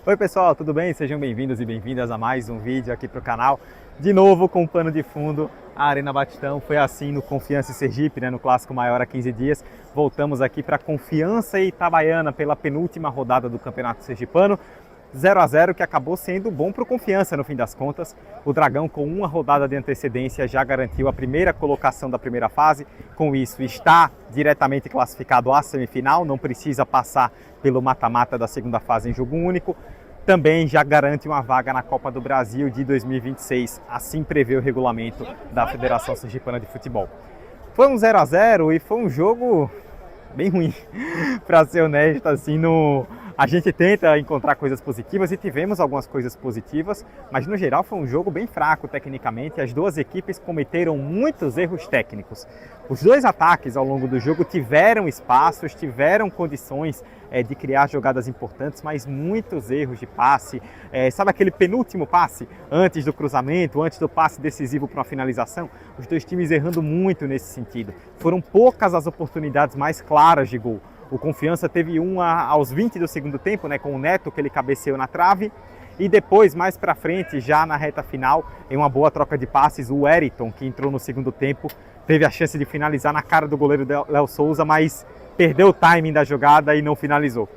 Oi pessoal, tudo bem? Sejam bem-vindos e bem-vindas a mais um vídeo aqui para o canal. De novo com o pano de fundo, a Arena Batistão. Foi assim no Confiança e Sergipe, no Clássico Maior há 15 dias. Voltamos aqui para Confiança e Itabaiana pela penúltima rodada do Campeonato Sergipano. 0 a 0 que acabou sendo bom para o Confiança no fim das contas. O Dragão, com uma rodada de antecedência, já garantiu a primeira colocação da primeira fase. Com isso, está diretamente classificado à semifinal, não precisa passar pelo mata-mata da segunda fase em jogo único. Também já garante uma vaga na Copa do Brasil de 2026, assim prevê o regulamento da Federação Sergipana de Futebol. Foi um 0 a 0 e foi um jogo bem ruim, para ser honesto, assim, a gente tenta encontrar coisas positivas e tivemos algumas coisas positivas, mas no geral foi um jogo bem fraco tecnicamente. As duas equipes cometeram muitos erros técnicos. Os dois ataques ao longo do jogo tiveram espaços, tiveram condições de criar jogadas importantes, mas muitos erros de passe. Sabe aquele penúltimo passe antes do cruzamento, antes do passe decisivo para uma finalização? Os dois times errando muito nesse sentido. Foram poucas as oportunidades mais claras de gol. O Confiança teve uma aos 20 do segundo tempo, com o Neto, que ele cabeceou na trave. E depois, mais para frente, já na reta final, em uma boa troca de passes, o Wellington, que entrou no segundo tempo, teve a chance de finalizar na cara do goleiro Léo Souza, mas perdeu o timing da jogada e não finalizou.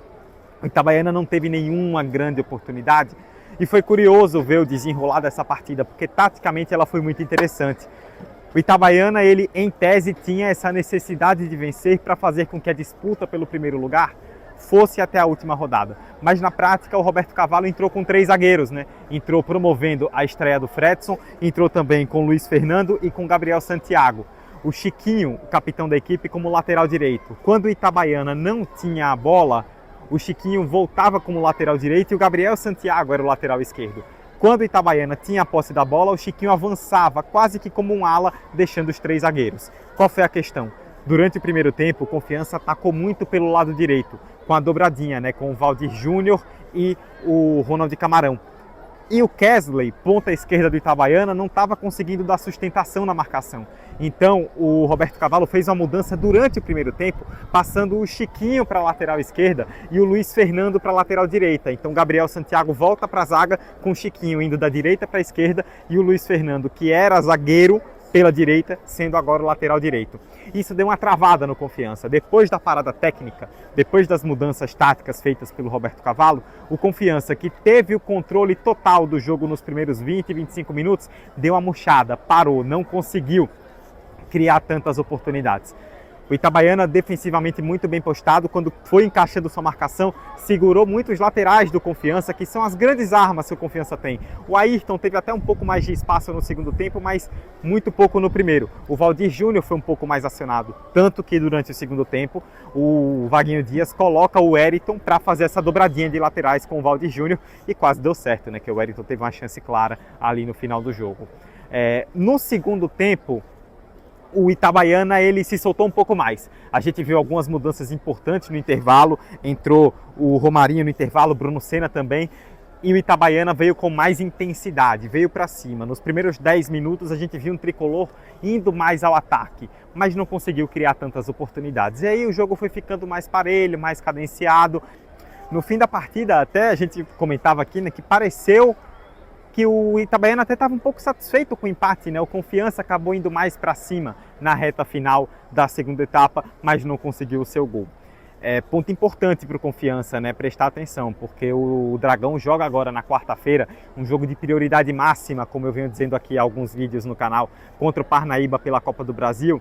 O Itabaiana não teve nenhuma grande oportunidade e foi curioso ver o desenrolar dessa partida, porque taticamente ela foi muito interessante. O Itabaiana, ele em tese tinha essa necessidade de vencer para fazer com que a disputa pelo primeiro lugar fosse até a última rodada. Mas na prática o Roberto Cavalo entrou com 3 zagueiros, Entrou promovendo a estreia do Fredson, entrou também com Luiz Fernando e com Gabriel Santiago. O Chiquinho, o capitão da equipe, como lateral direito. Quando o Itabaiana não tinha a bola, o Chiquinho voltava como lateral direito e o Gabriel Santiago era o lateral esquerdo. Quando o Itabaiana tinha a posse da bola, o Chiquinho avançava quase que como um ala, deixando os 3 zagueiros. Qual foi a questão? Durante o primeiro tempo, o Confiança atacou muito pelo lado direito, com a dobradinha, com o Valdir Júnior e o Ronald Camarão. E o Kesley, ponta esquerda do Itabaiana, não estava conseguindo dar sustentação na marcação. Então o Roberto Cavalo fez uma mudança durante o primeiro tempo, passando o Chiquinho para a lateral esquerda e o Luiz Fernando para a lateral direita. Então Gabriel Santiago volta para a zaga com o Chiquinho indo da direita para a esquerda e o Luiz Fernando, que era zagueiro, pela direita, sendo agora o lateral direito. Isso deu uma travada no Confiança. Depois da parada técnica, depois das mudanças táticas feitas pelo Roberto Cavalo, o Confiança, que teve o controle total do jogo nos primeiros 20, 25 minutos, deu uma murchada, parou, não conseguiu criar tantas oportunidades. O Itabaiana, defensivamente muito bem postado, quando foi encaixando sua marcação, segurou muito os laterais do Confiança, que são as grandes armas que o Confiança tem. O Ayrton teve até um pouco mais de espaço no segundo tempo, mas muito pouco no primeiro. O Valdir Júnior foi um pouco mais acionado, tanto que durante o segundo tempo o Vaguinho Dias coloca o Wellington para fazer essa dobradinha de laterais com o Valdir Júnior e quase deu certo, que o Wellington teve uma chance clara ali no final do jogo. No segundo tempo, o Itabaiana ele se soltou um pouco mais. A gente viu algumas mudanças importantes no intervalo, entrou o Romarinho no intervalo, Bruno Senna também, e o Itabaiana veio com mais intensidade, veio para cima. Nos primeiros 10 minutos a gente viu um tricolor indo mais ao ataque, mas não conseguiu criar tantas oportunidades. E aí o jogo foi ficando mais parelho, mais cadenciado. No fim da partida até a gente comentava aqui, que pareceu que o Itabaiana até estava um pouco satisfeito com o empate, O Confiança acabou indo mais para cima na reta final da segunda etapa, mas não conseguiu o seu gol. Ponto importante para o Confiança, prestar atenção, porque o Dragão joga agora na quarta-feira um jogo de prioridade máxima, como eu venho dizendo aqui em alguns vídeos no canal, contra o Parnaíba pela Copa do Brasil.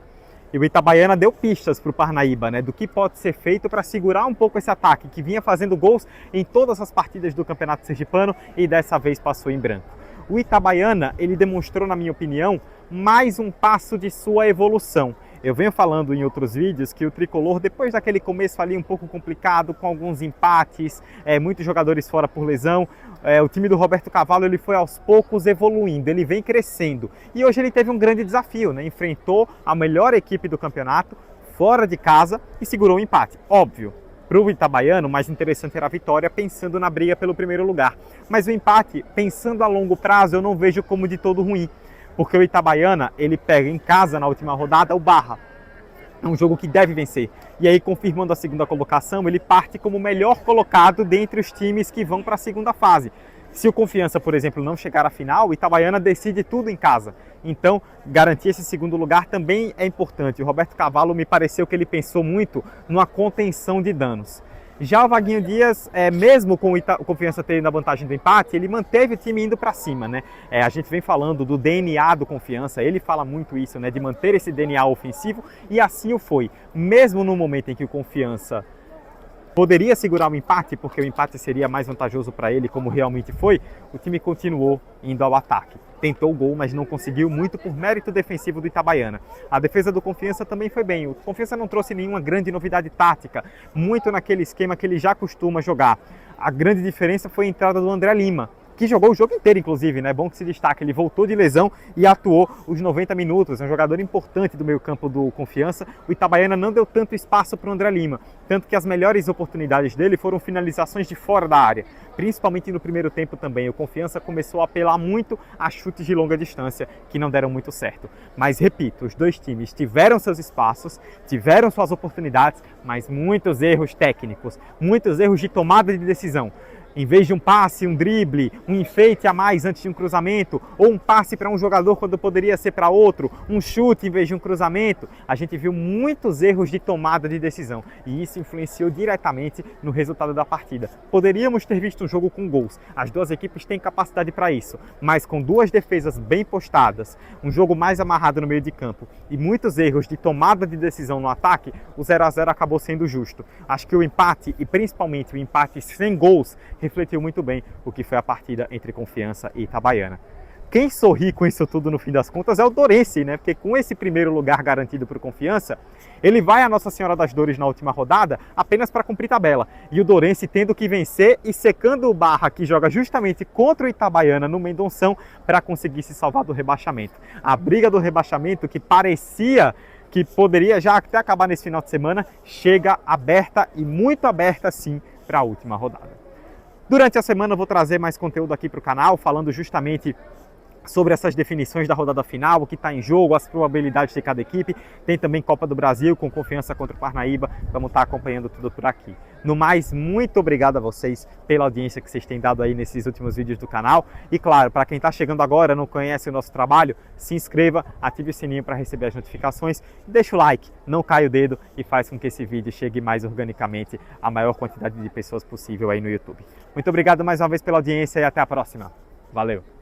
E o Itabaiana deu pistas para o Parnaíba, do que pode ser feito para segurar um pouco esse ataque, que vinha fazendo gols em todas as partidas do Campeonato Sergipano e dessa vez passou em branco. O Itabaiana, ele demonstrou, na minha opinião, mais um passo de sua evolução. Eu venho falando em outros vídeos que o Tricolor, depois daquele começo ali um pouco complicado, com alguns empates, muitos jogadores fora por lesão, o time do Roberto Cavalo ele foi aos poucos evoluindo, ele vem crescendo. E hoje ele teve um grande desafio, Enfrentou a melhor equipe do campeonato, fora de casa, e segurou o empate. Óbvio, para o Itabaiano, o mais interessante era a vitória, pensando na briga pelo primeiro lugar. Mas o empate, pensando a longo prazo, eu não vejo como de todo ruim. Porque o Itabaiana, ele pega em casa na última rodada o Barra. É um jogo que deve vencer. E aí, confirmando a segunda colocação, ele parte como o melhor colocado dentre os times que vão para a segunda fase. Se o Confiança, por exemplo, não chegar à final, o Itabaiana decide tudo em casa. Então, garantir esse segundo lugar também é importante. O Roberto Cavalo me pareceu que ele pensou muito numa contenção de danos. Já o Vaguinho Dias, mesmo com o Confiança tendo a vantagem do empate, ele manteve o time indo para cima, né? A gente vem falando do DNA do Confiança, ele fala muito isso, né? De manter esse DNA ofensivo, e assim o foi. Mesmo no momento em que o Confiança poderia segurar o empate, porque o empate seria mais vantajoso para ele, como realmente foi, o time continuou indo ao ataque. Tentou o gol, mas não conseguiu, muito por mérito defensivo do Itabaiana. A defesa do Confiança também foi bem. O Confiança não trouxe nenhuma grande novidade tática, muito naquele esquema que ele já costuma jogar. A grande diferença foi a entrada do André Lima, que jogou o jogo inteiro, inclusive, né? Bom que se destaca, ele voltou de lesão e atuou os 90 minutos, é um jogador importante do meio campo do Confiança. O Itabaiana não deu tanto espaço para o André Lima, tanto que as melhores oportunidades dele foram finalizações de fora da área, principalmente no primeiro tempo também. O Confiança começou a apelar muito a chutes de longa distância, que não deram muito certo. Mas, repito, os dois times tiveram seus espaços, tiveram suas oportunidades, mas muitos erros técnicos, muitos erros de tomada de decisão. Em vez de um passe, um drible, um enfeite a mais antes de um cruzamento, ou um passe para um jogador quando poderia ser para outro, um chute em vez de um cruzamento, a gente viu muitos erros de tomada de decisão, e isso influenciou diretamente no resultado da partida. Poderíamos ter visto um jogo com gols, as duas equipes têm capacidade para isso, mas com duas defesas bem postadas, um jogo mais amarrado no meio de campo e muitos erros de tomada de decisão no ataque, o 0 a 0 acabou sendo justo. Acho que o empate, e principalmente o empate sem gols, refletiu muito bem o que foi a partida entre Confiança e Itabaiana. Quem sorri com isso tudo no fim das contas é o Dourense, né? Porque com esse primeiro lugar garantido por Confiança, ele vai a Nossa Senhora das Dores na última rodada apenas para cumprir tabela. E o Dourense tendo que vencer e secando o Barra, que joga justamente contra o Itabaiana no Mendonção, para conseguir se salvar do rebaixamento. A briga do rebaixamento, que parecia que poderia já até acabar nesse final de semana, chega aberta, e muito aberta sim, para a última rodada. Durante a semana eu vou trazer mais conteúdo aqui para o canal, falando justamente sobre essas definições da rodada final, o que está em jogo, as probabilidades de cada equipe. Tem também Copa do Brasil com Confiança contra o Parnaíba, vamos estar acompanhando tudo por aqui. No mais, muito obrigado a vocês pela audiência que vocês têm dado aí nesses últimos vídeos do canal. E claro, para quem está chegando agora, não conhece o nosso trabalho, se inscreva, ative o sininho para receber as notificações, deixa o like, não cai o dedo e faz com que esse vídeo chegue mais organicamente à maior quantidade de pessoas possível aí no YouTube. Muito obrigado mais uma vez pela audiência e até a próxima. Valeu!